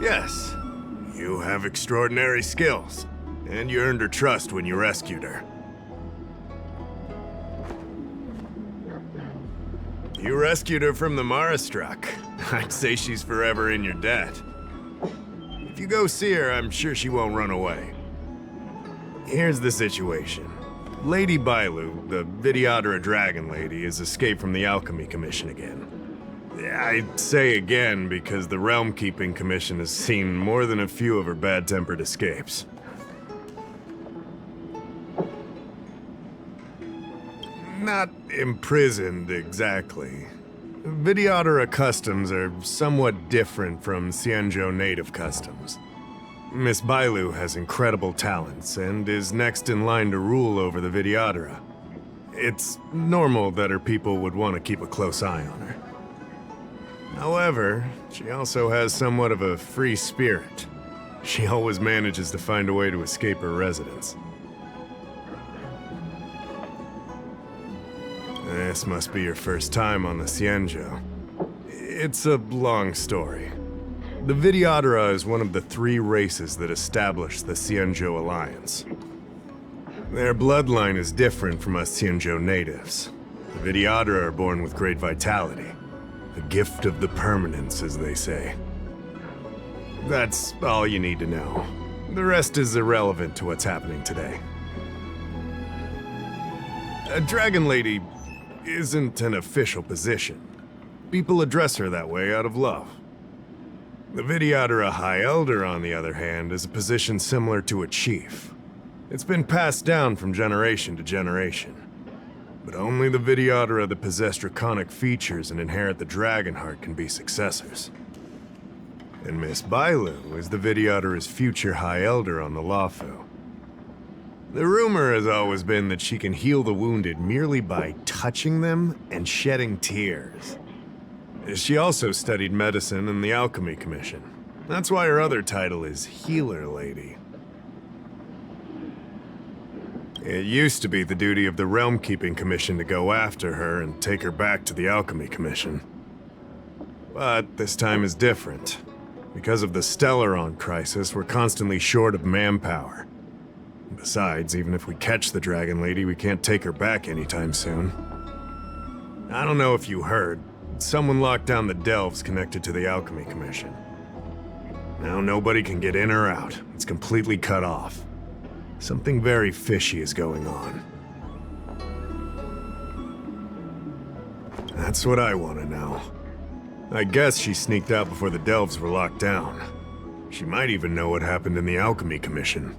Yes, you have extraordinary skills, and you earned her trust when you rescued her. You rescued her from the Marastruck. I'd say she's forever in your debt. If you go see her, I'm sure she won't run away. Here's the situation. Lady Bailu, the Vidyadhara Dragon Lady, has escaped from the Alchemy Commission again. I say again because the Realm Keeping Commission has seen more than a few of her bad-tempered escapes. Not imprisoned, exactly. Vidyadhara customs are somewhat different from Xianzhou native customs. Miss Bailu has incredible talents and is next in line to rule over the Vidyadhara. It's normal that her people would want to keep a close eye on her. However, she also has somewhat of a free spirit. She always manages to find a way to escape her residence. This must be your first time on the Xianzhou. It's a long story. The Vidyadhara is one of the 3 races that established the Xianzhou Alliance. Their bloodline is different from us Xianzhou natives. The Vidyadhara are born with great vitality. A gift of the permanence, as they say. That's all you need to know. The rest is irrelevant to what's happening today. A Dragon Lady isn't an official position. People address her that way out of love. The Vidyadhara High Elder, on the other hand, is a position similar to a chief. It's been passed down from generation to generation. But only the Vidyadhara that possess draconic features and inherit the dragon heart can be successors. And Miss Bailu is the Vidyadhara's future High Elder on the Luofu. The rumor has always been that she can heal the wounded merely by touching them and shedding tears. She also studied medicine in the Alchemy Commission. That's why her other title is Healer Lady. It used to be the duty of the Realm Keeping Commission to go after her and take her back to the Alchemy Commission. But this time is different. Because of the Stellaron crisis, we're constantly short of manpower. Besides, even if we catch the Dragon Lady, we can't take her back anytime soon. I don't know if you heard, someone locked down the delves connected to the Alchemy Commission. Now nobody can get in or out. It's completely cut off. Something very fishy is going on. That's what I want to know. I guess she sneaked out before the delves were locked down. She might even know what happened in the Alchemy Commission.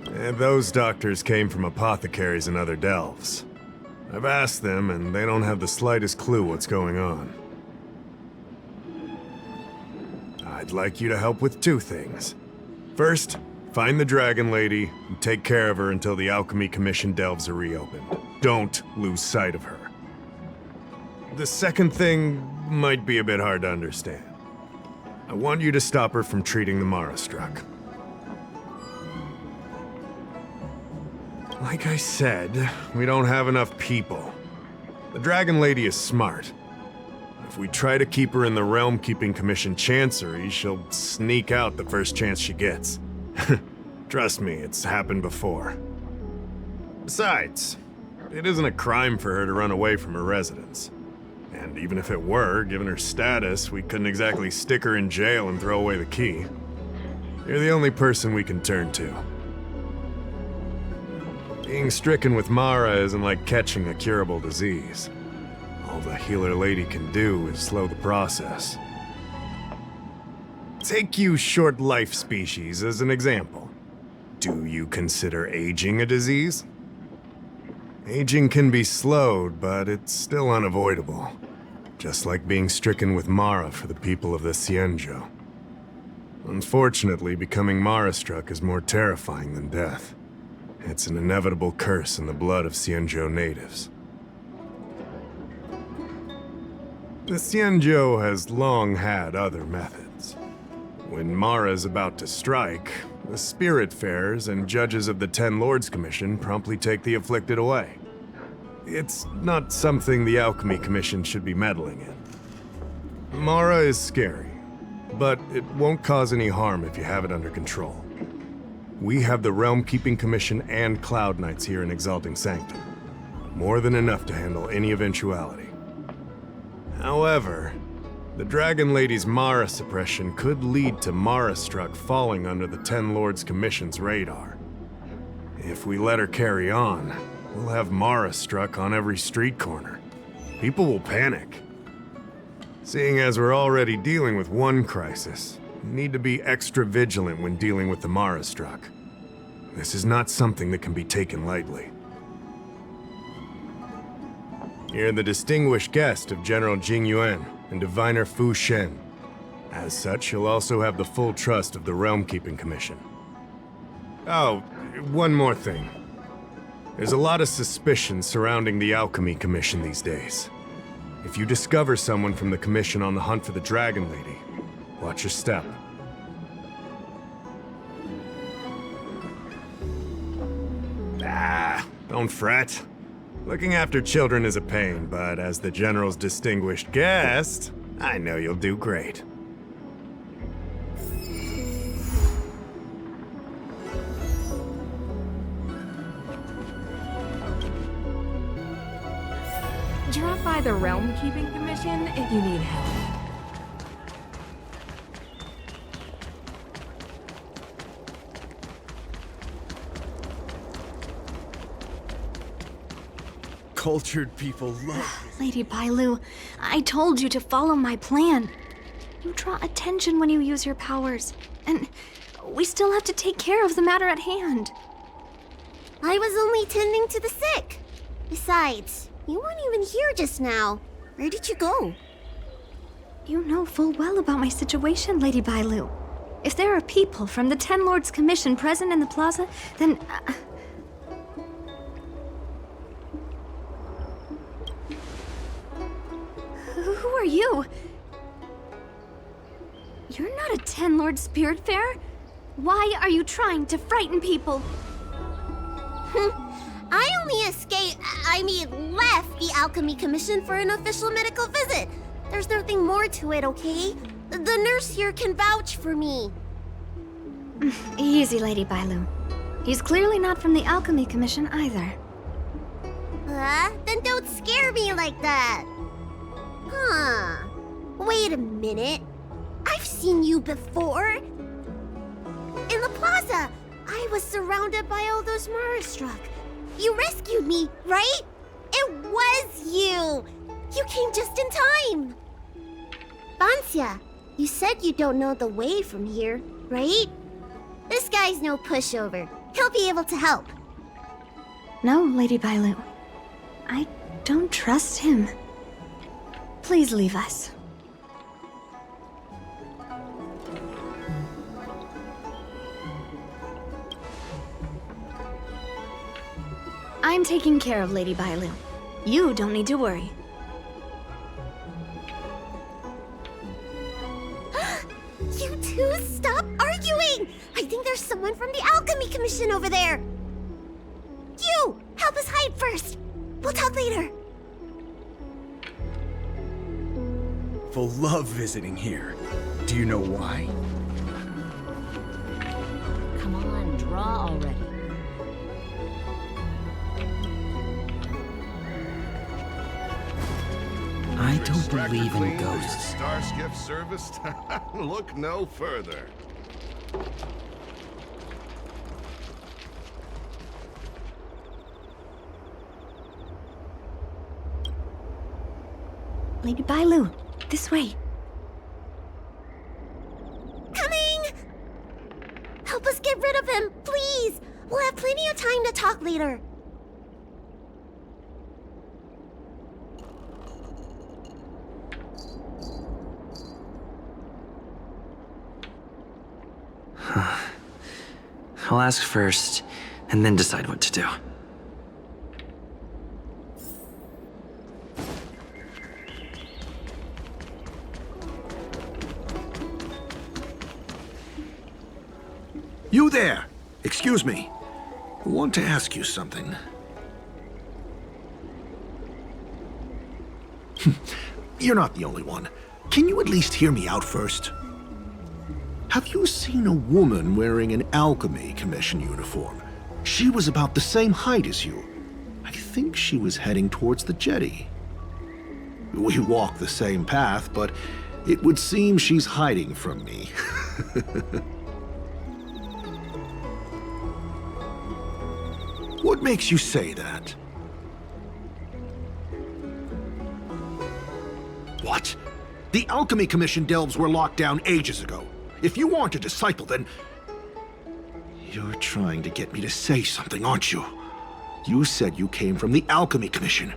And those doctors came from apothecaries and other delves. I've asked them, and they don't have the slightest clue what's going on. I'd like you to help with 2 things. First, find the Dragon Lady and take care of her until the Alchemy Commission delves are reopened. Don't lose sight of her. The second thing might be a bit hard to understand. I want you to stop her from treating the Marastruck. Like I said, we don't have enough people. The Dragon Lady is smart. If we try to keep her in the Realm Keeping Commission Chancery, she'll sneak out the first chance she gets. Trust me, it's happened before. Besides, it isn't a crime for her to run away from her residence. And even if it were, given her status, we couldn't exactly stick her in jail and throw away the key. You're the only person we can turn to. Being stricken with Mara isn't like catching a curable disease. All the Healer Lady can do is slow the process. Take you short life species as an example. Do you consider aging a disease? Aging can be slowed, but it's still unavoidable. Just like being stricken with Mara for the people of the Xianzhou. Unfortunately, becoming Mara-struck is more terrifying than death. It's an inevitable curse in the blood of Xianzhou natives. The Xianzhou has long had other methods. When Mara is about to strike, the Spiritfarers and judges of the Ten Lords Commission promptly take the afflicted away. It's not something the Alchemy Commission should be meddling in. Mara is scary, but it won't cause any harm if you have it under control. We have the Realm Keeping Commission and Cloud Knights here in Exalting Sanctum. More than enough to handle any eventuality. However, the Dragon Lady's Mara suppression could lead to Mara Struck falling under the Ten Lords Commission's radar. If we let her carry on, we'll have Mara Struck on every street corner. People will panic. Seeing as we're already dealing with one crisis, we need to be extra vigilant when dealing with the Mara Struck. This is not something that can be taken lightly. You're the distinguished guest of General Jing Yuan and Diviner Fu Shen. As such, you'll also have the full trust of the Realm Keeping Commission. Oh, one more thing. There's a lot of suspicion surrounding the Alchemy Commission these days. If you discover someone from the Commission on the hunt for the Dragon Lady, watch your step. Don't fret. Looking after children is a pain, but as the General's distinguished guest, I know you'll do great. Drop by the Realm Keeping Commission if you need help. Cultured people love this. Lady Bailu, I told you to follow my plan. You draw attention when you use your powers, and we still have to take care of the matter at hand. I was only tending to the sick. Besides, you weren't even here just now. Where did you go? You know full well about my situation, Lady Bailu. If there are people from the Ten Lords Commission present in the plaza, then... Who are you? You're not a Ten Lord Spiritfarer. Why are you trying to frighten people? I only left the Alchemy Commission for an official medical visit. There's nothing more to it, okay? The nurse here can vouch for me. Easy, Lady Bailu. He's clearly not from the Alchemy Commission either. Then don't scare me like that. Huh. Wait a minute. I've seen you before. In the plaza, I was surrounded by all those Mara Struck. You rescued me, right? It was you! You came just in time! Bansya, you said you don't know the way from here, right? This guy's no pushover. He'll be able to help. No, Lady Bailu. I don't trust him. Please leave us. I'm taking care of Lady Bailu. You don't need to worry. You two, stop arguing! I think there's someone from the Alchemy Commission over there! You! Help us hide first! We'll talk later! People love visiting here. Do you know why? Come on, draw already. I don't believe in ghosts. Star Skiff service? Look no further. Lady Bailu, this way. Coming! Help us get rid of him, please! We'll have plenty of time to talk later. I'll ask first, and then decide what to do. You there! Excuse me. I want to ask you something. You're not the only one. Can you at least hear me out first? Have you seen a woman wearing an Alchemy Commission uniform? She was about the same height as you. I think she was heading towards the jetty. We walk the same path, but it would seem she's hiding from me. What makes you say that? What? The Alchemy Commission delves were locked down ages ago. If you aren't a disciple, then... You're trying to get me to say something, aren't you? You said you came from the Alchemy Commission.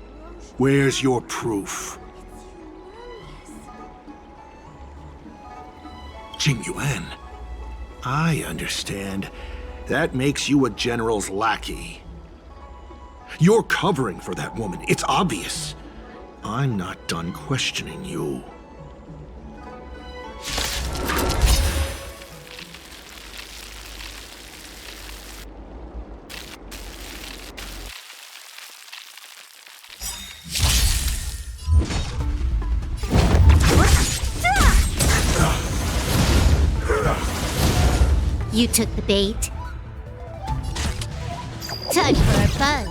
Where's your proof? Jing Yuan. I understand. That makes you a general's lackey. You're covering for that woman. It's obvious. I'm not done questioning you. You took the bait. Time for a buzz.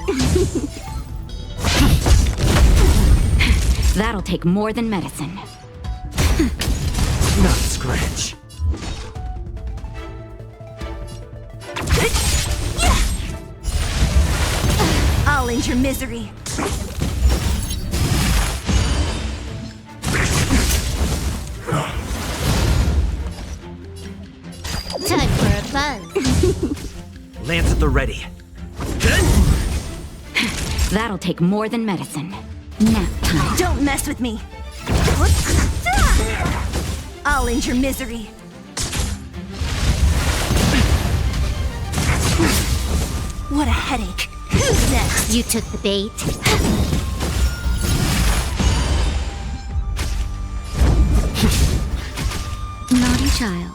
That'll take more than medicine. Not scratch. I'll end your misery. Time for a buzz. Lance at the ready. That'll take more than medicine. Nap time. Don't mess with me. I'll end your misery. What a headache. Who's next? You took the bait. Naughty child.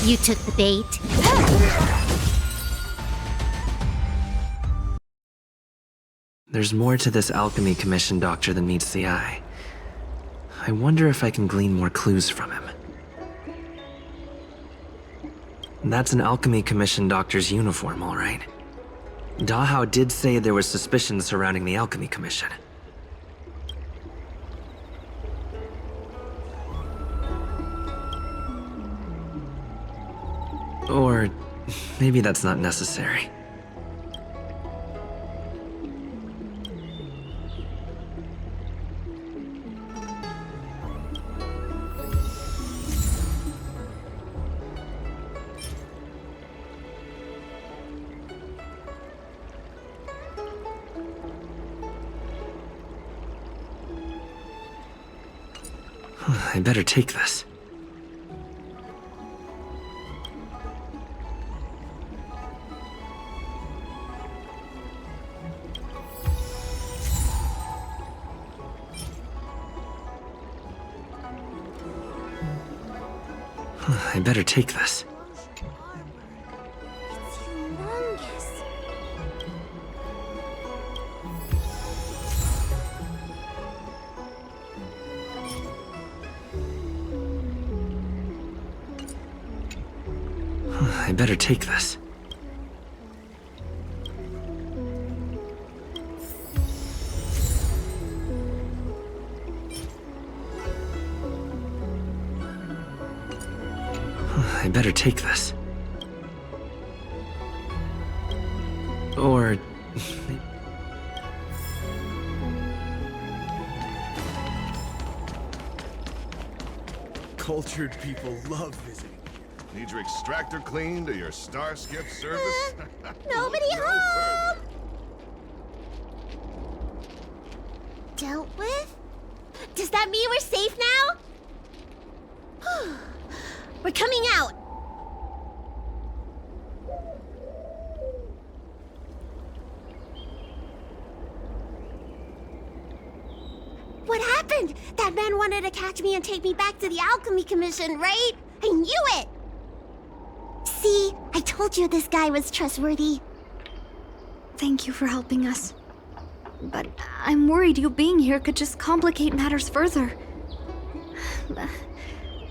You took the bait. There's more to this Alchemy Commission doctor than meets the eye. I wonder if I can glean more clues from him. That's an Alchemy Commission doctor's uniform, all right. Dahao did say there was suspicion surrounding the Alchemy Commission. Or maybe that's not necessary. I better take this. I better take this. It's humongous. I better take this. I better take this. Or... Cultured people love visiting. Need your extractor cleaned or your Starskip service? Nobody Look no home! further. Dealt with? Does that mean we're safe now? We're coming out. What happened? That man wanted to catch me and take me back to the Alchemy Commission, right? I knew it! See, I told you this guy was trustworthy. Thank you for helping us. But I'm worried you being here could just complicate matters further.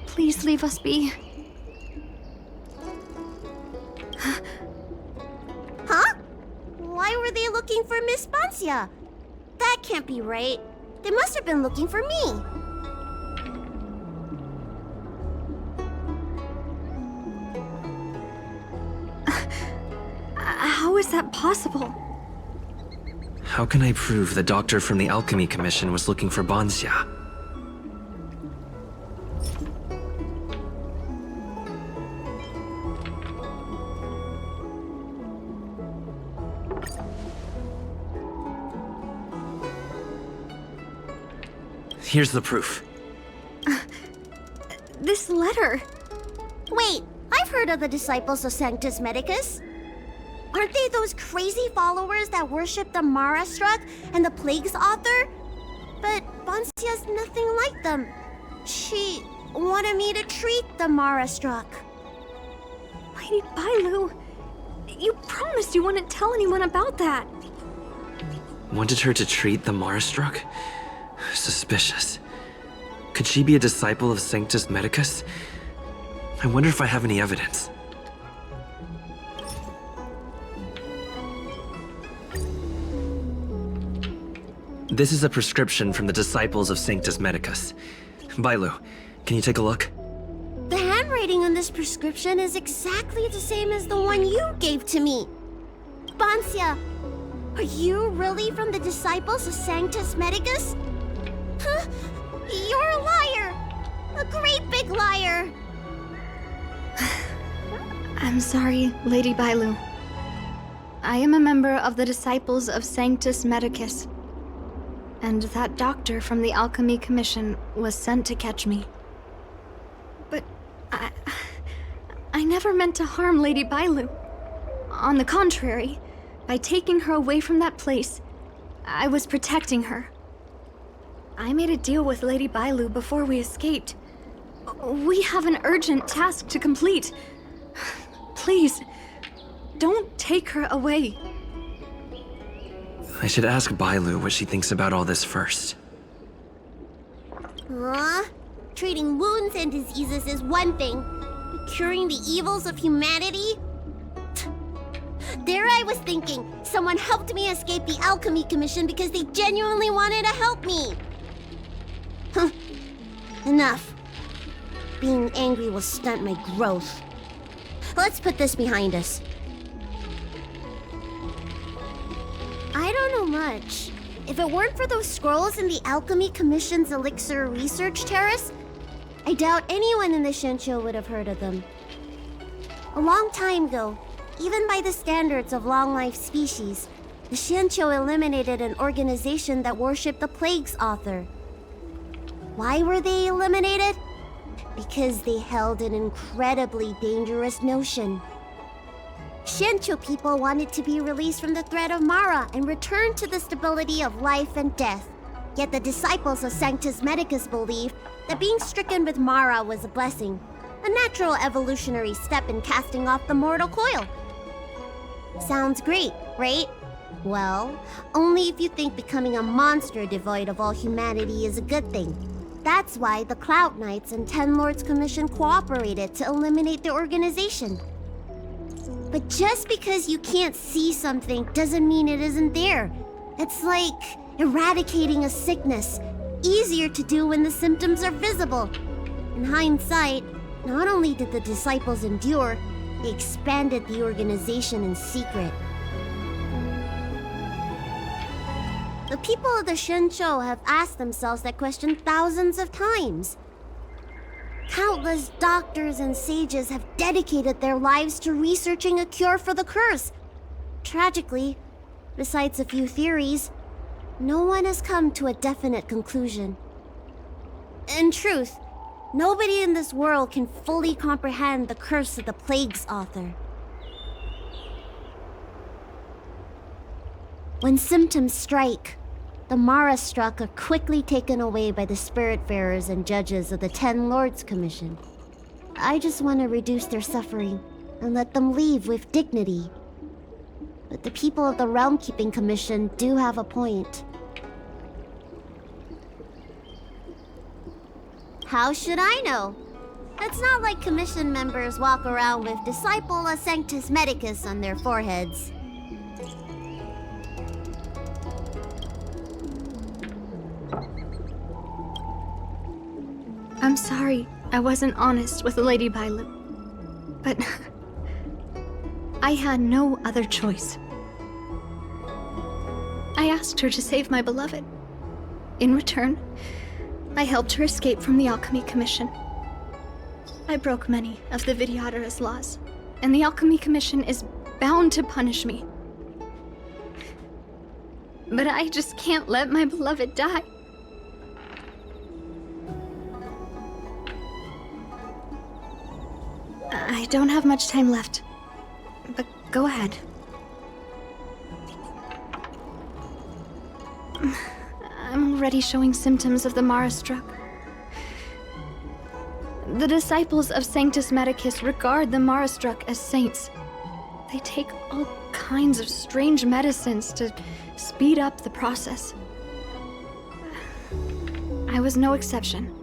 Please leave us be. Huh? Why were they looking for Miss Bancia? That can't be right. They must have been looking for me. How is that possible? How can I prove the doctor from the Alchemy Commission was looking for Bancia? Here's the proof. This letter. Wait, I've heard of the disciples of Sanctus Medicus. Aren't they those crazy followers that worship the Mara Struck and the Plague's author? But Bancia's nothing like them. She wanted me to treat the Mara Struck. Lady Bailu, you promised you wouldn't tell anyone about that. Wanted her to treat the Marastruck? Suspicious. Could she be a disciple of Sanctus Medicus? I wonder if I have any evidence. This is a prescription from the disciples of Sanctus Medicus. Bailu, can you take a look? The handwriting on this prescription is exactly the same as the one you gave to me. Bancia, are you really from the disciples of Sanctus Medicus? Huh? You're a liar! A great big liar! I'm sorry, Lady Bailu. I am a member of the Disciples of Sanctus Medicus. And that doctor from the Alchemy Commission was sent to catch me. But I never meant to harm Lady Bailu. On the contrary, by taking her away from that place, I was protecting her. I made a deal with Lady Bailu before we escaped. We have an urgent task to complete. Please, don't take her away. I should ask Bailu what she thinks about all this first. Treating wounds and diseases is one thing. Curing the evils of humanity? There I was thinking, someone helped me escape the Alchemy Commission because they genuinely wanted to help me. Enough. Being angry will stunt my growth. Let's put this behind us. I don't know much. If it weren't for those scrolls in the Alchemy Commission's Elixir Research Terrace, I doubt anyone in the Shincho would have heard of them. A long time ago, even by the standards of long-life species, the Shincho eliminated an organization that worshipped the Plague's author. Why were they eliminated? Because they held an incredibly dangerous notion. Shincho people wanted to be released from the threat of Mara and return to the stability of life and death. Yet the disciples of Sanctus Medicus believed that being stricken with Mara was a blessing, a natural evolutionary step in casting off the mortal coil. Sounds great, right? Well, only if you think becoming a monster devoid of all humanity is a good thing. That's why the Cloud Knights and Ten Lords Commission cooperated to eliminate the organization. But just because you can't see something doesn't mean it isn't there. It's like eradicating a sickness. Easier to do when the symptoms are visible. In hindsight, not only did the disciples endure, they expanded the organization in secret. The people of the Shincho have asked themselves that question thousands of times. Countless doctors and sages have dedicated their lives to researching a cure for the curse. Tragically, besides a few theories, no one has come to a definite conclusion. In truth, nobody in this world can fully comprehend the curse of the Plague's author. When symptoms strike, the Mara Struck are quickly taken away by the Spiritfarers and judges of the Ten Lords Commission. I just want to reduce their suffering and let them leave with dignity. but the people of the Realm Keeping Commission do have a point. How should I know? It's not like Commission members walk around with Disciple of Sanctus Medicus on their foreheads. I'm sorry I wasn't honest with Lady Bailu, but I had no other choice. I asked her to save my beloved. In return, I helped her escape from the Alchemy Commission. I broke many of the Vidyadhara's laws, and the Alchemy Commission is bound to punish me. But I just can't let my beloved die. I don't have much time left, but go ahead. I'm already showing symptoms of the Mara struck. The disciples of Sanctus Medicus regard the Mara struck as saints. They take all kinds of strange medicines to speed up the process. I was no exception.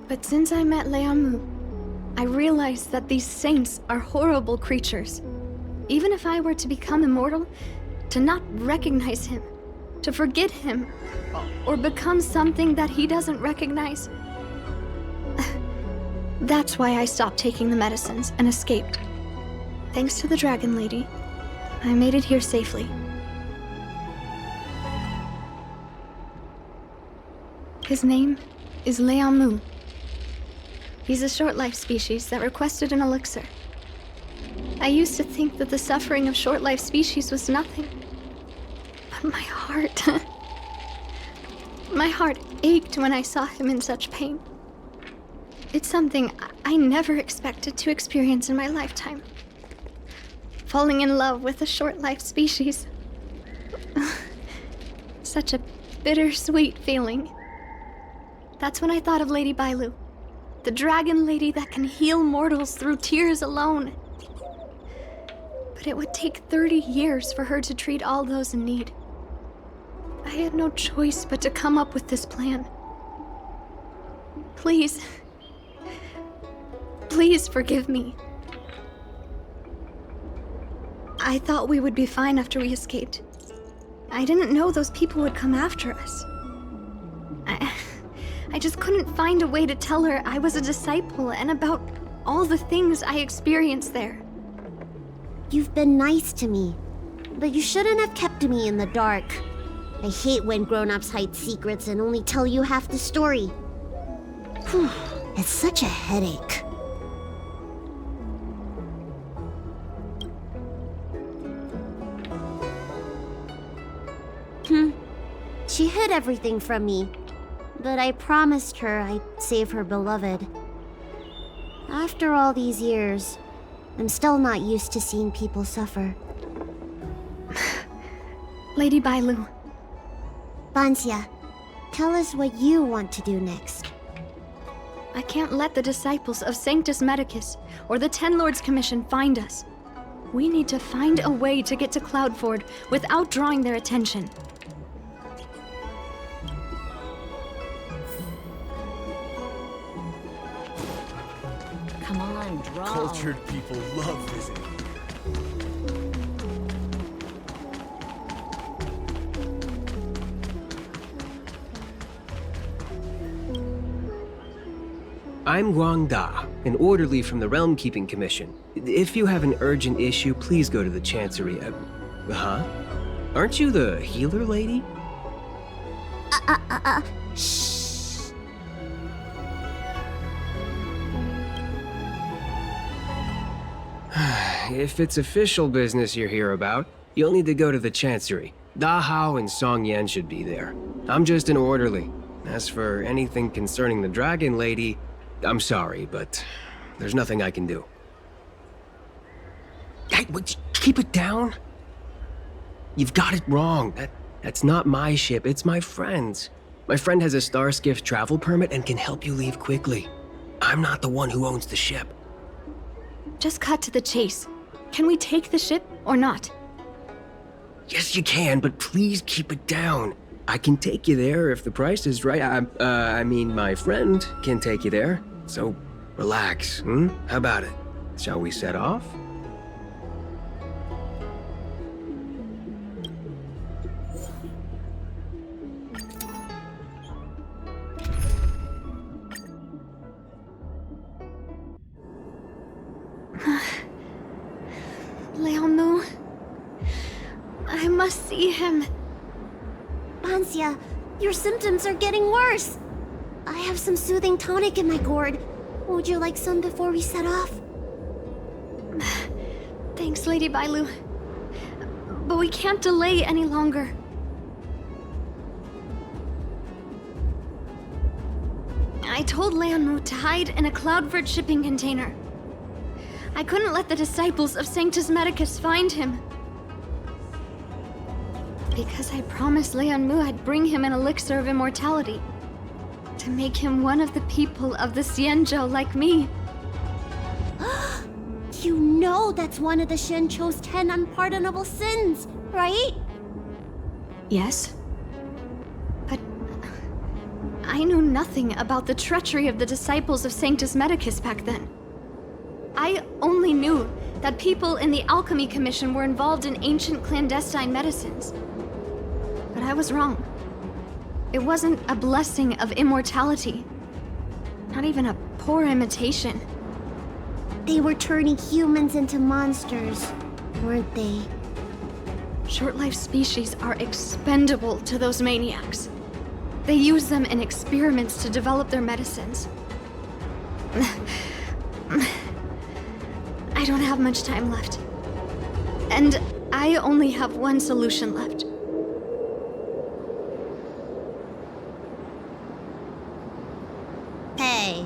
But since I met Leamu, I realized that these saints are horrible creatures. Even if I were to become immortal, to not recognize him, to forget him, or become something that he doesn't recognize. That's why I stopped taking the medicines and escaped. Thanks to the Dragon Lady, I made it here safely. His name is Leamu. He's a short-life species that requested an elixir. I used to think that the suffering of short-life species was nothing. But my heart... my heart ached when I saw him in such pain. It's something I never expected to experience in my lifetime. Falling in love with a short-life species. Such a bittersweet feeling. That's when I thought of Lady Bailu. The dragon lady that can heal mortals through tears alone. But it would take 30 years for her to treat all those in need. I had no choice but to come up with this plan. Please. Please forgive me. I thought we would be fine after we escaped. I didn't know those people would come after us. I just couldn't find a way to tell her I was a disciple and about all the things I experienced there. You've been nice to me, but you shouldn't have kept me in the dark. I hate when grown-ups hide secrets and only tell you half the story. Whew, it's such a headache. She hid everything from me. But I promised her I'd save her beloved. After all these years, I'm still not used to seeing people suffer. Lady Bailu. Bansia, tell us what you want to do next. I can't let the disciples of Sanctus Medicus or the Ten Lords Commission find us. We need to find a way to get to Cloudford without drawing their attention. Come on, draw. Cultured people love visiting. I'm Guang Da, an orderly from the Realm Keeping Commission. If you have an urgent issue, please go to the Chancery. Huh? Aren't you the healer lady? Shh. If it's official business you're here about, you'll need to go to the Chancery. Da Hao and Song Yan should be there. I'm just an orderly. As for anything concerning the Dragon Lady, I'm sorry, but there's nothing I can do. Hey, keep it down. You've got it wrong. That's not my ship, it's my friend's. My friend has a Starskiff travel permit and can help you leave quickly. I'm not the one who owns the ship. Just cut to the chase. Can we take the ship or not? Yes, you can, but please keep it down. I can take you there if the price is right. I mean, my friend can take you there. So, relax, How about it? Shall we set off? Leomu. I must see him. Bansia, your symptoms are getting worse. I have some soothing tonic in my gourd. Would you like some before we set off? Thanks, Lady Bailu. But we can't delay any longer. I told Leonmu to hide in a Cloudford shipping container. I couldn't let the disciples of Sanctus Medicus find him. Because I promised Leonmu I'd bring him an elixir of immortality. To make him one of the people of the Xianzhou like me. You know that's one of the Shenchou's 10 unpardonable sins, right? Yes. But I knew nothing about the treachery of the disciples of Sanctus Medicus back then. I only knew that people in the Alchemy Commission were involved in ancient clandestine medicines. But I was wrong. It wasn't a blessing of immortality. Not even a poor imitation. They were turning humans into monsters, weren't they? Short-life species are expendable to those maniacs. They use them in experiments to develop their medicines. I don't have much time left. And I only have one solution left. Hey.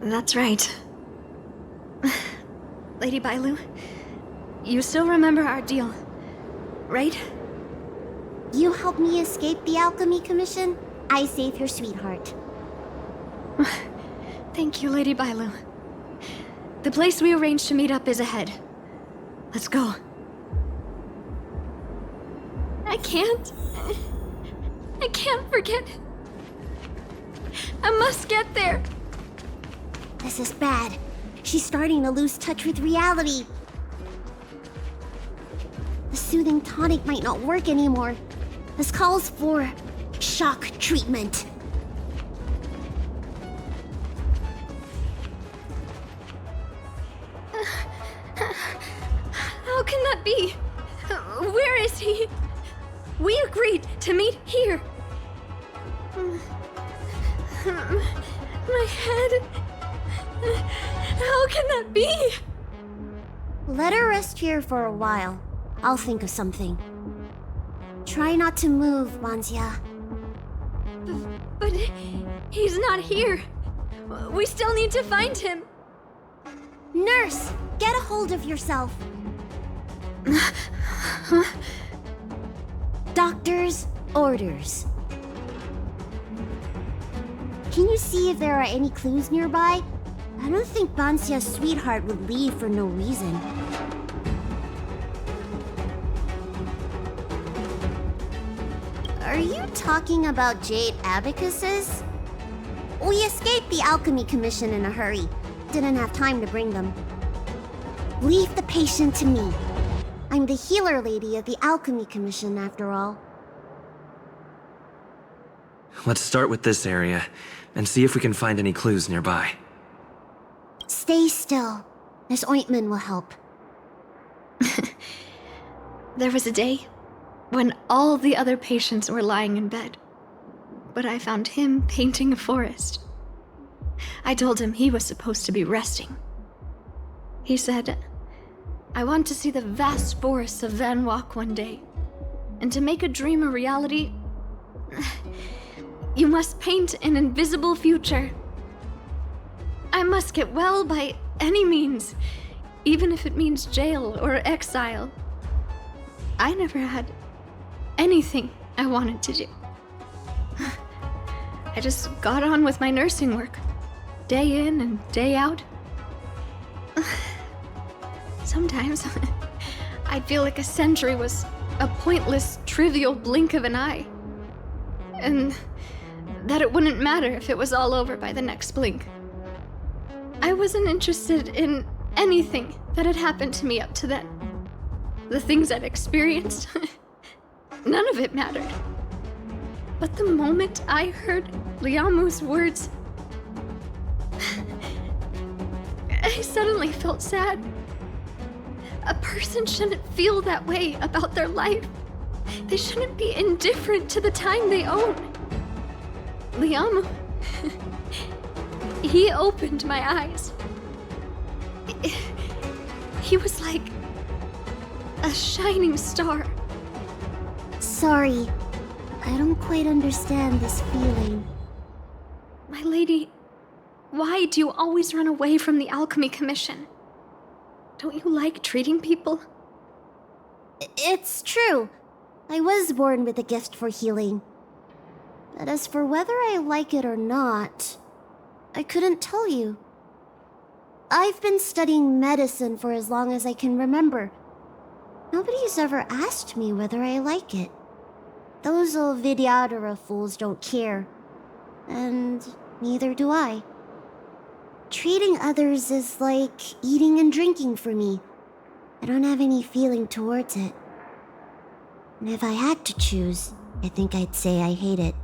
That's right. Lady Bailu, you still remember our deal, right? You helped me escape the Alchemy Commission, I save your sweetheart. Thank you, Lady Bailu. The place we arranged to meet up is ahead. Let's go. I can't forget. I must get there. This is bad. She's starting to lose touch with reality. The soothing tonic might not work anymore. This calls for shock treatment. How can that be? Where is he? We agreed to meet here. My head. How can that be? Let her rest here for a while. I'll think of something. Try not to move, Bansia. But he's not here. We still need to find him. Nurse, get a hold of yourself. Doctor's orders. Can you see if there are any clues nearby? I don't think Bansia's sweetheart would leave for no reason. Are you talking about jade abacuses? We escaped the Alchemy Commission in a hurry. Didn't have time to bring them. Leave the patient to me. I'm the healer lady of the Alchemy Commission, after all. Let's start with this area and see if we can find any clues nearby. Stay still. This ointment will help. There was a day when all the other patients were lying in bed. But I found him painting a forest. I told him he was supposed to be resting. He said, I want to see the vast forests of Van Walk one day. And to make a dream a reality, you must paint an invisible future. I must get well by any means, even if it means jail or exile. I never had anything I wanted to do. I just got on with my nursing work, day in and day out. Sometimes I'd feel like a century was a pointless, trivial blink of an eye. And that it wouldn't matter if it was all over by the next blink. I wasn't interested in anything that had happened to me up to then. The things I'd experienced, none of it mattered. But the moment I heard Liamu's words, I suddenly felt sad. A person shouldn't feel that way about their life. They shouldn't be indifferent to the time they own. Liamu, he opened my eyes. He was like a shining star. Sorry, I don't quite understand this feeling. My lady, why do you always run away from the Alchemy Commission? Don't you like treating people? It's true. I was born with a gift for healing. But as for whether I like it or not, I couldn't tell you. I've been studying medicine for as long as I can remember. Nobody's ever asked me whether I like it. Those old Vidyadhara fools don't care. And neither do I. Treating others is like eating and drinking for me. I don't have any feeling towards it. And if I had to choose, I think I'd say I hate it.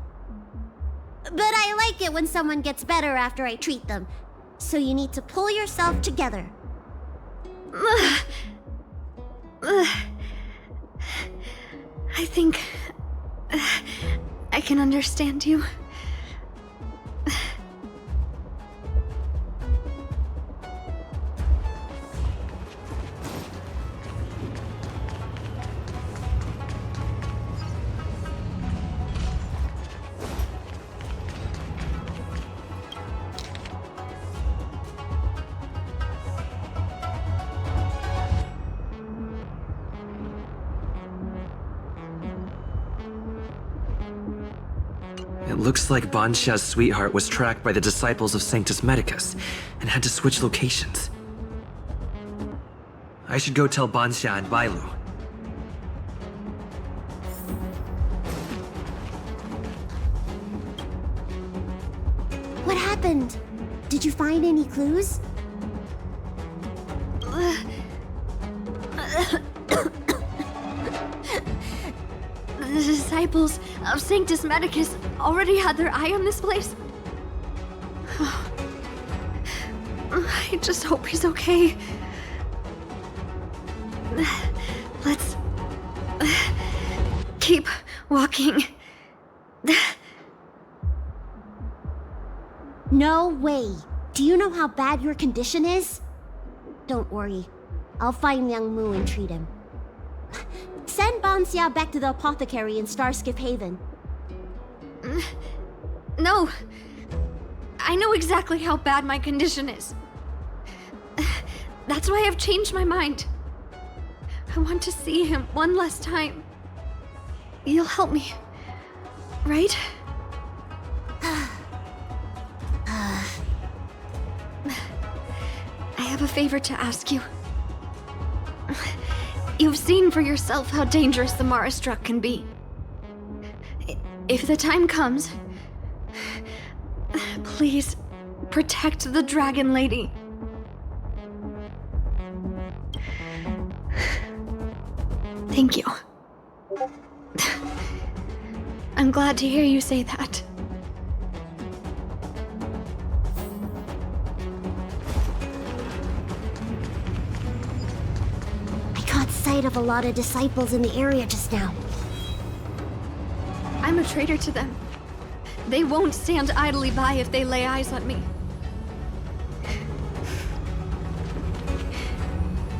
But I like it when someone gets better after I treat them. So you need to pull yourself together. I think I can understand you. It looks like Banxia's sweetheart was tracked by the disciples of Sanctus Medicus and had to switch locations. I should go tell Banxia and Bailu. What happened? Did you find any clues? The disciples of Sanctus Medicus already had their eye on this place? I just hope he's okay. Let's keep walking. No way. Do you know how bad your condition is? Don't worry. I'll find Liang Mu and treat him. Send Banxia back to the apothecary in Starskip Haven. No. I know exactly how bad my condition is. That's why I've changed my mind. I want to see him one last time. You'll help me, right? I have a favor to ask you. You've seen for yourself how dangerous the Marastruck can be. If the time comes, please protect the Dragon Lady. Thank you. I'm glad to hear you say that. I caught sight of a lot of disciples in the area just now. I'm a traitor to them. They won't stand idly by if they lay eyes on me.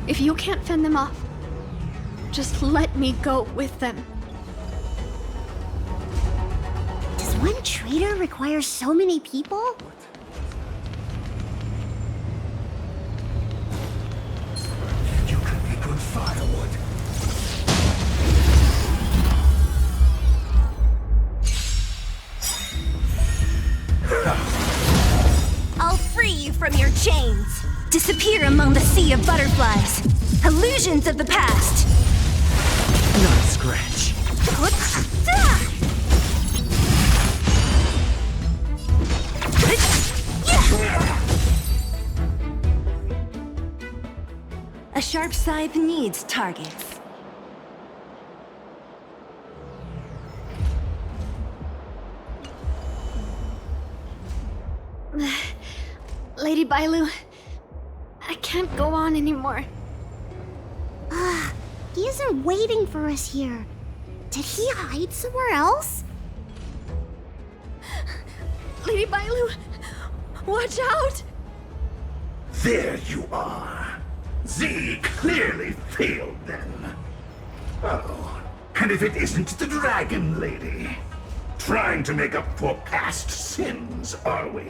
If you can't fend them off, just let me go with them. Does one traitor require so many people? You could be good firewood. I'll free you from your chains. Disappear among the sea of butterflies. Illusions of the past! Not a scratch. A sharp scythe needs targets. Lady Bailu, I can't go on anymore. He isn't waiting for us here. Did he hide somewhere else? Lady Bailu, watch out! There you are. Z clearly failed then. Oh, and if it isn't the Dragon Lady. Trying to make up for past sins, are we?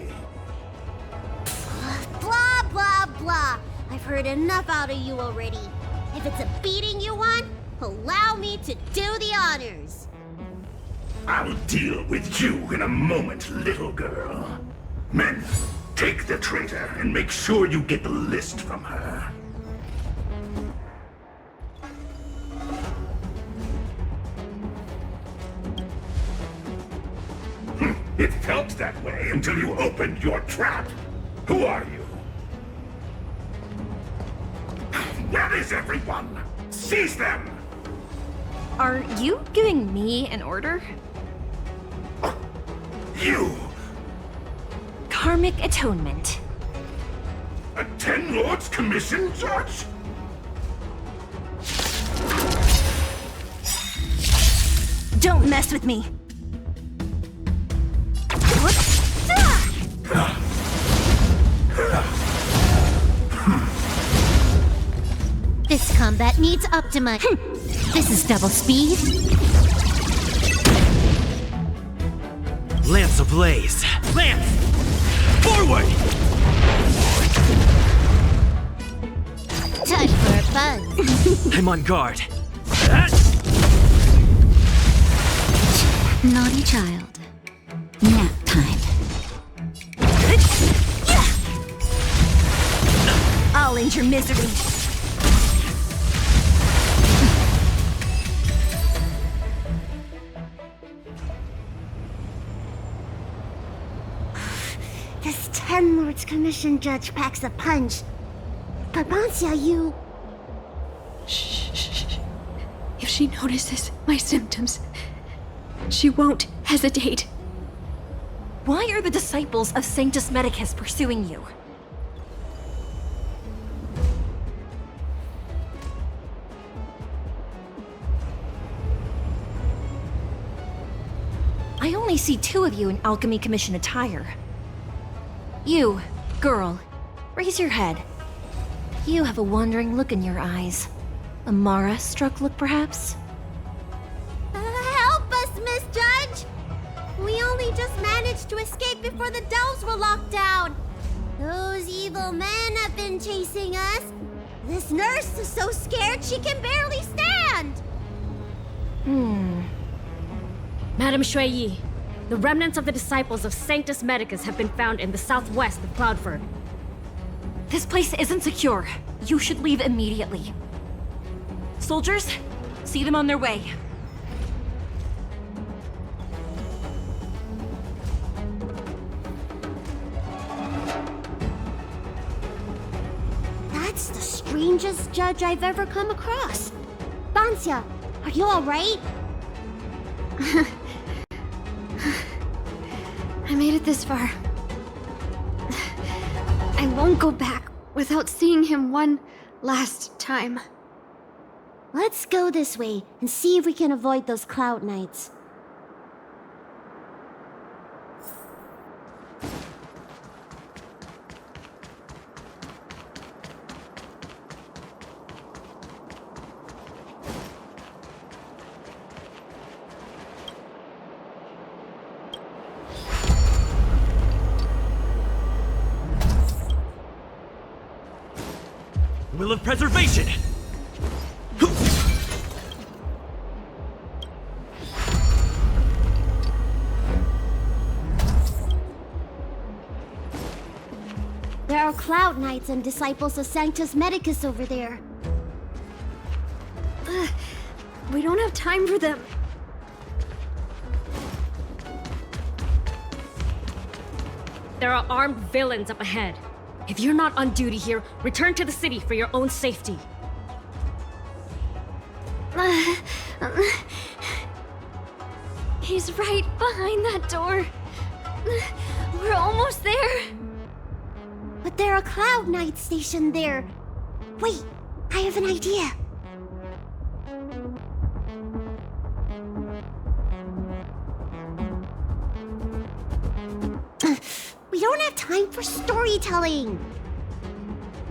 Blah, blah, blah. I've heard enough out of you already. If it's a beating you want, allow me to do the honors. I'll deal with you in a moment, little girl. Men, take the traitor and make sure you get the list from her. It felt that way until you opened your trap. Who are you? Where is everyone? Seize them! Are you giving me an order? You! Karmic atonement. A Ten Lords Commission judge? Don't mess with me. This combat needs Optima. This is double speed. Lance ablaze! Lance! Forward! Time for a buzz. I'm on guard. Naughty child. Nap time. I'll end your misery. This Ten Lords Commission judge packs a punch. But Bancia, you... Shh. If she notices my symptoms, she won't hesitate. Why are the disciples of Sanctus Medicus pursuing you? I only see two of you in Alchemy Commission attire. You, girl, raise your head. You have a wandering look in your eyes. A Mara-struck look, perhaps? Help us, Miss Judge! We only just managed to escape before the delves were locked down. Those evil men have been chasing us. This nurse is so scared she can barely stand. Madame Shui, the remnants of the disciples of Sanctus Medicus have been found in the southwest of Cloudford. This place isn't secure. You should leave immediately. Soldiers, see them on their way. That's the strangest judge I've ever come across. Bancia, are you alright? I made it this far. I won't go back without seeing him one last time. Let's go this way and see if we can avoid those cloud knights. Will of preservation! There are cloud knights and disciples of Sanctus Medicus over there. We don't have time for them. There are armed villains up ahead. If you're not on duty here, return to the city for your own safety. He's right behind that door. We're almost there. But there are Cloud Knights stationed there. Wait, I have an idea. We don't have time for storytelling.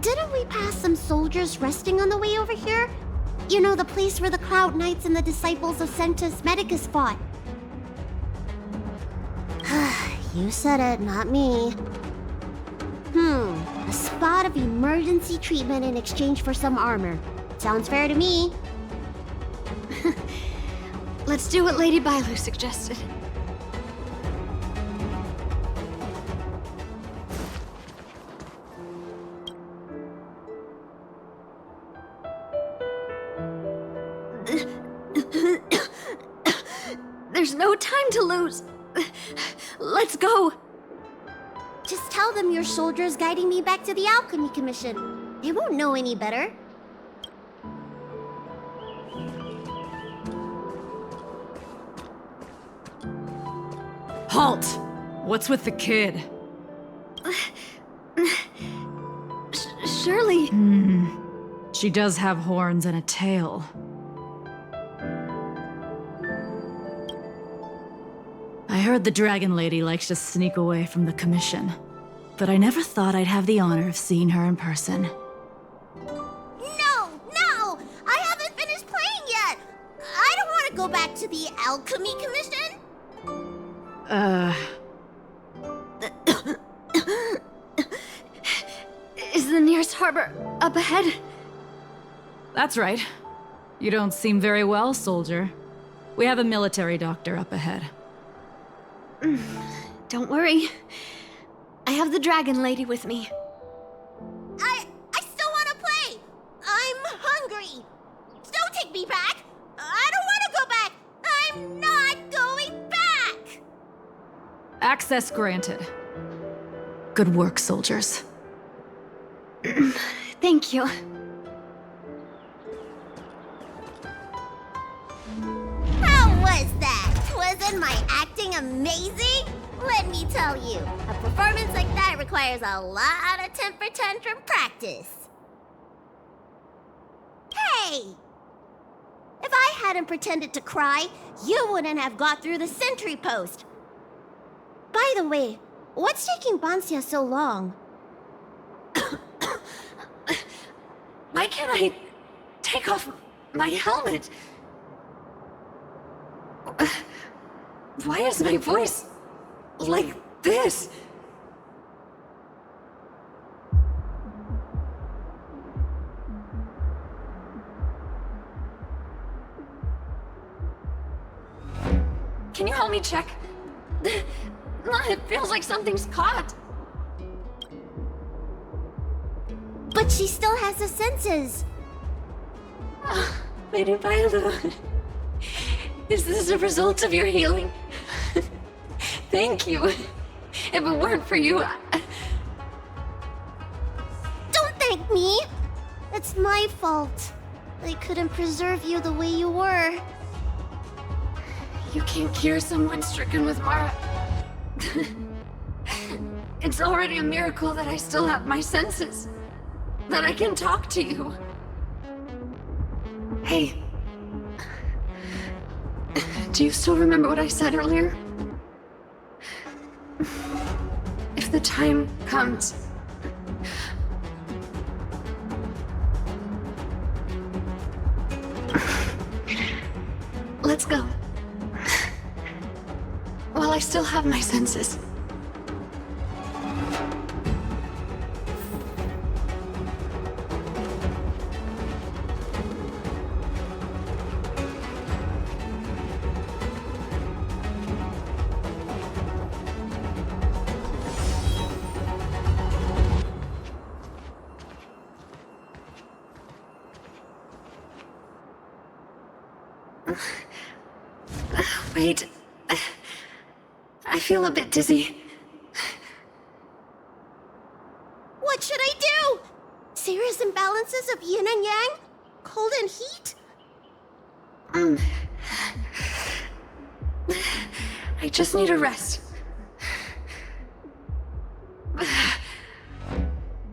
Didn't we pass some soldiers resting on the way over here? You know, the place where the Cloud Knights and the disciples of Sanctus Medicus fought. You said it, not me. A spot of emergency treatment in exchange for some armor. Sounds fair to me. Let's do what Lady Bailu suggested. There's no time to lose. Let's go. Just tell them your soldiers guiding me back to the Alchemy Commission. They won't know any better. Halt! What's with the kid? Surely. She does have horns and a tail. I heard the Dragon Lady likes to sneak away from the commission, but I never thought I'd have the honor of seeing her in person. No! No! I haven't finished playing yet! I don't want to go back to the Alchemy Commission! Is the nearest harbor up ahead? That's right. You don't seem very well, soldier. We have a military doctor up ahead. Don't worry. I have the Dragon Lady with me. I still want to play! I'm hungry! Don't take me back! I don't want to go back! I'm not going back! Access granted. Good work, soldiers. Thank you. How was that? Wasn't my acting amazing? Let me tell you, a performance like that requires a lot of temper tantrum practice. Hey! If I hadn't pretended to cry, you wouldn't have got through the sentry post. By the way, what's taking Bansia so long? Why can't I take off my helmet? Why is my voice like this? Can you help me check? It feels like something's caught. But she still has the senses. Lady Bailu, is this a result of your healing? Thank you. If it weren't for you, Don't thank me. It's my fault. I couldn't preserve you the way you were. You can't cure someone stricken with Mara. It's already a miracle that I still have my senses. That I can talk to you. Hey. Do you still remember what I said earlier? If the time comes... Let's go. While I still have my senses. Wait. I feel a bit dizzy. What should I do? Serious imbalances of yin and yang? Cold and heat? I just need a rest.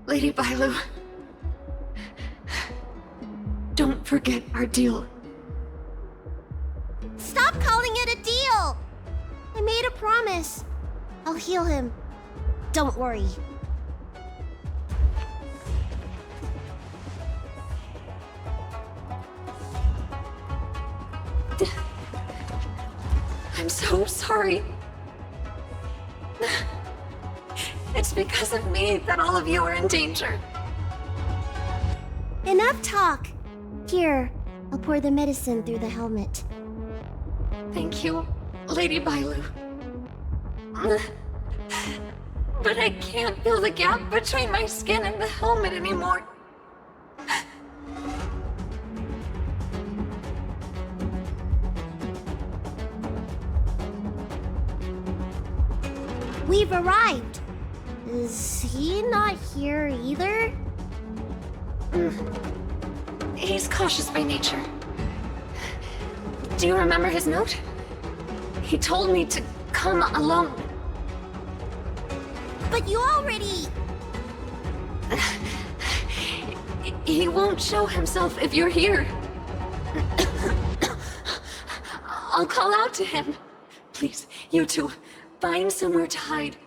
Lady Bailu, don't forget our deal. Stop calling it a deal! I made a promise. I'll heal him. Don't worry. I'm so sorry. It's because of me that all of you are in danger. Enough talk. Here, I'll pour the medicine through the helmet. Thank you, Lady Bailu. But I can't feel the gap between my skin and the helmet anymore. We've arrived. Is he not here either? He's cautious by nature. Do you remember his note? He told me to come alone. But you already... He won't show himself if you're here. I'll call out to him. Please, you two, find somewhere to hide.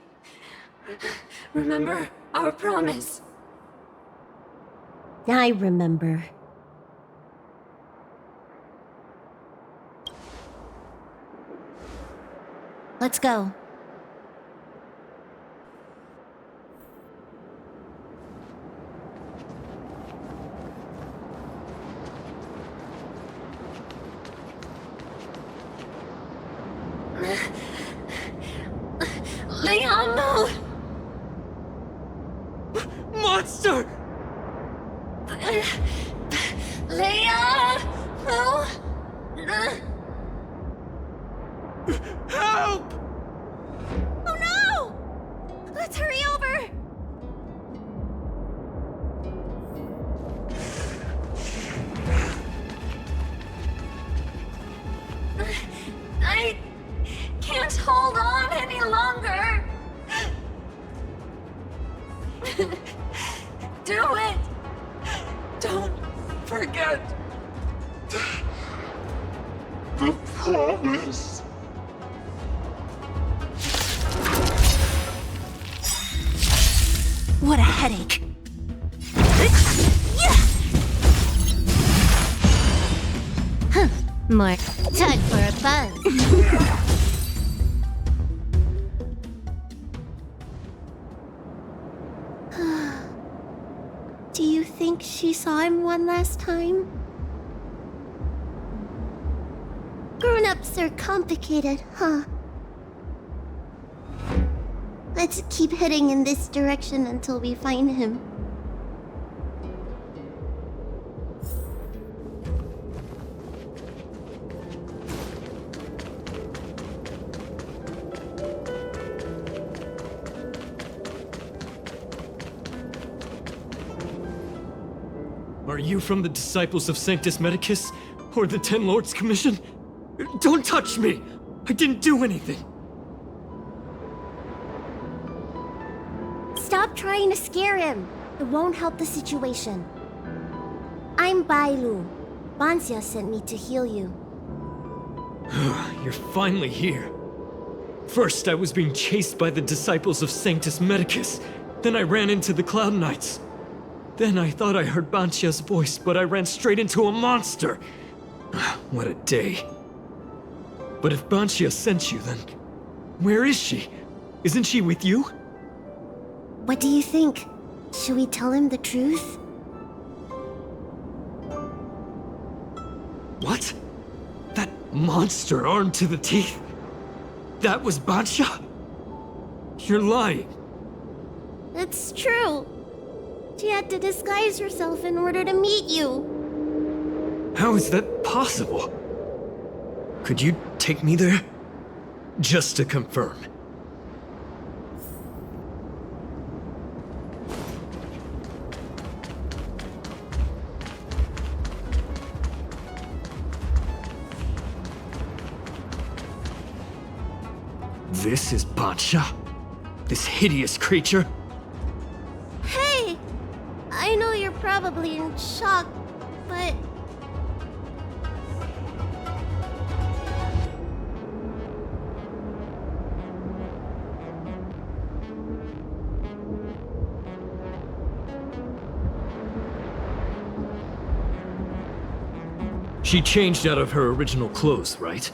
Remember our promise. I remember. Let's go. Leon, no! Monster! Leon! No! Help! Oh no! Let's hurry over! I can't hold on any longer. Do it! Don't forget The promise. What a headache. More time for a buzz. Do you think she saw him one last time? Grown-ups are complicated, huh? Let's keep heading in this direction until we find him. Are you from the Disciples of Sanctus Medicus? Or the Ten Lords Commission? Don't touch me! I didn't do anything! Stop trying to scare him. It won't help the situation. I'm Bailu. Bansia sent me to heal you. You're finally here. First, I was being chased by the Disciples of Sanctus Medicus. Then I ran into the Cloud Knights. Then I thought I heard Banchia's voice, but I ran straight into a monster. What a day. But if Banchia sent you, then where is she? Isn't she with you? What do you think? Should we tell him the truth? What? That monster armed to the teeth? That was Banchia? You're lying. It's true. She had to disguise herself in order to meet you. How is that possible? Could you take me there? Just to confirm. This is Bansha? This hideous creature? Hey! I know you're probably in shock, but... She changed out of her original clothes, right?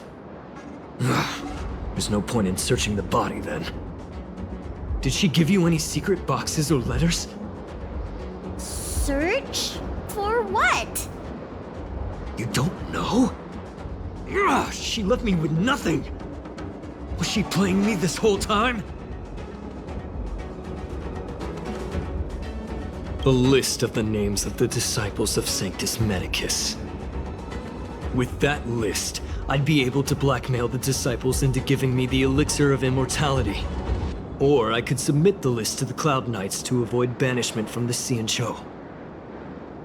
There's no point in searching the body then. Did she give you any secret boxes or letters? Search? For what? You don't know? She left me with nothing! Was she playing me this whole time? A list of the names of the disciples of Sanctus Medicus. With that list, I'd be able to blackmail the disciples into giving me the elixir of immortality. Or I could submit the list to the Cloud Knights to avoid banishment from the Xianzhou.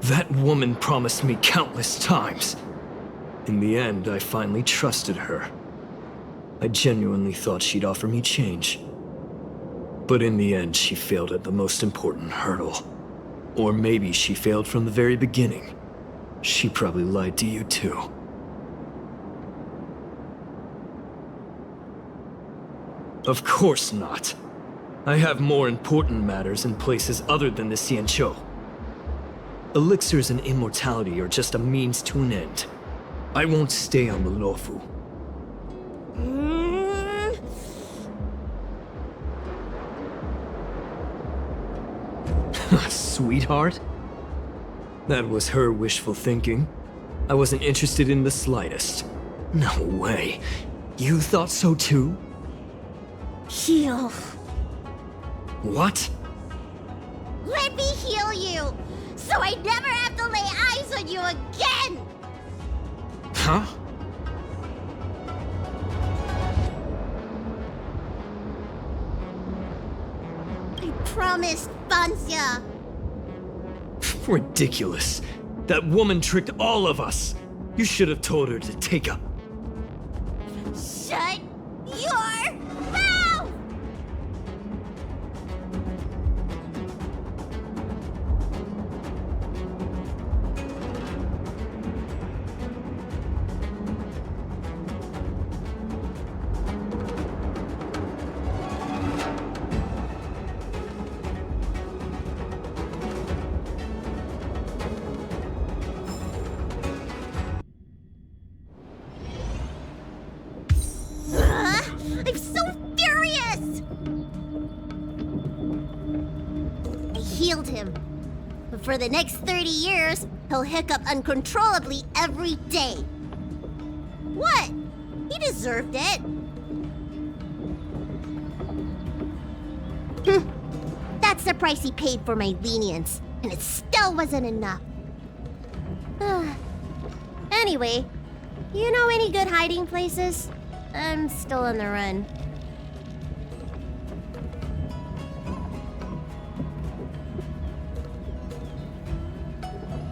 That woman promised me countless times. In the end, I finally trusted her. I genuinely thought she'd offer me change. But in the end, she failed at the most important hurdle. Or maybe she failed from the very beginning. She probably lied to you too. Of course not. I have more important matters in places other than the Xianzhou. Elixirs and immortality are just a means to an end. I won't stay on the Luofu. Sweetheart? That was her wishful thinking. I wasn't interested in the slightest. No way. You thought so too? Heal. What? Let me heal you, so I never have to lay eyes on you again! Huh? I promised, Bansha. Ridiculous. That woman tricked all of us. You should have told her to take a... Shut your mouth! I'm so furious! I healed him. But for the next 30 years, he'll hiccup uncontrollably every day. What? He deserved it. That's the price he paid for my lenience, and it still wasn't enough. Anyway, you know any good hiding places? I'm still on the run.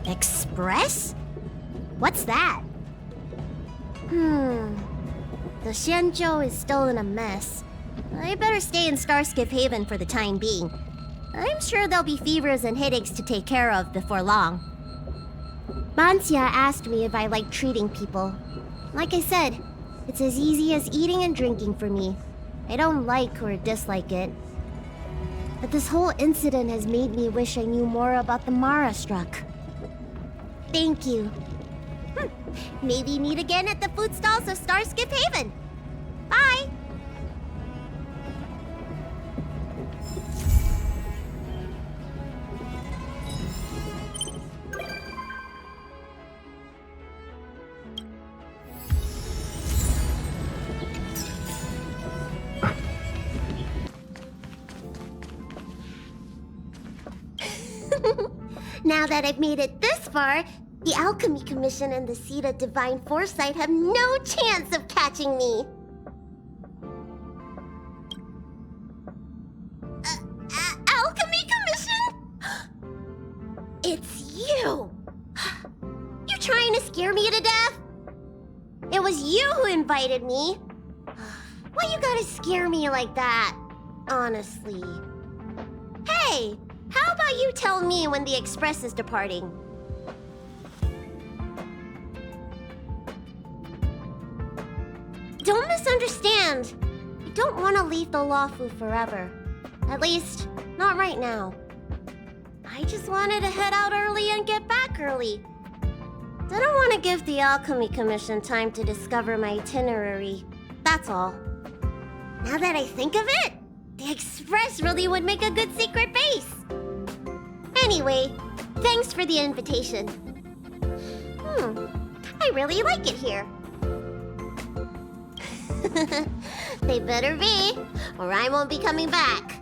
Express? What's that? The Xianzhou is still in a mess. I better stay in Starskip Haven for the time being. I'm sure there'll be fevers and headaches to take care of before long. Bansha asked me if I like treating people. Like I said, it's as easy as eating and drinking for me. I don't like or dislike it. But this whole incident has made me wish I knew more about the Mara Struck. Thank you. Maybe meet again at the food stalls of Starskip Haven. Bye! Now that I've made it this far, The Alchemy Commission and the Seat of Divine Foresight have no chance of catching me. Alchemy Commission? It's you! You trying to scare me to death? It was you who invited me. Why you gotta scare me like that? Honestly. Hey, how about you tell me when the express is departing? Don't misunderstand. I don't want to leave the Lawfu forever. At least, not right now. I just wanted to head out early and get back early. Didn't want to give the Alchemy Commission time to discover my itinerary. That's all. Now that I think of it, the Express really would make a good secret base. Anyway, thanks for the invitation. I really like it here. They better be, or I won't be coming back.